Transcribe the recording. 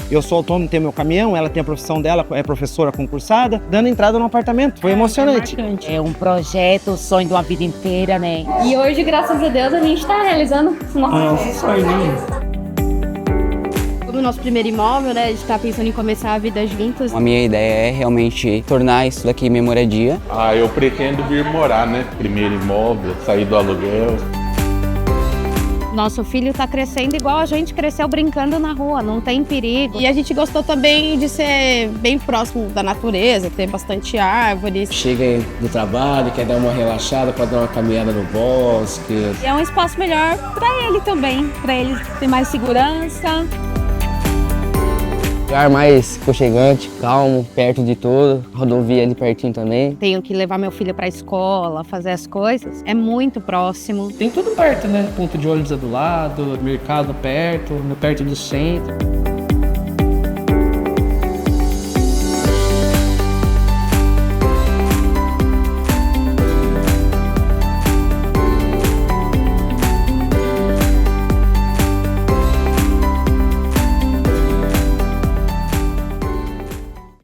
Eu sou autônomo, tenho meu caminhão, ela tem a profissão dela, é professora concursada, dando entrada no apartamento. Foi emocionante. É um projeto, o sonho de uma vida inteira, né? E hoje, graças a Deus, a gente está realizando o nosso sonho. Como o nosso primeiro imóvel, né? A gente está pensando em começar a vida juntos. A minha ideia é realmente tornar isso daqui minha moradia. Eu pretendo vir morar, né? Primeiro imóvel, sair do aluguel. Nosso filho está crescendo igual a gente cresceu brincando na rua, não tem perigo. E a gente gostou também de ser bem próximo da natureza, ter bastante árvores. Chega aí do trabalho, quer dar uma relaxada, pode dar uma caminhada no bosque. E é um espaço melhor para ele também, para ele ter mais segurança. Lugar mais aconchegante, calmo, perto de tudo. Rodovia ali pertinho também. Tenho que levar meu filho para a escola, fazer as coisas. É muito próximo. Tem tudo perto, né? Ponto de ônibus é do lado, mercado perto do centro.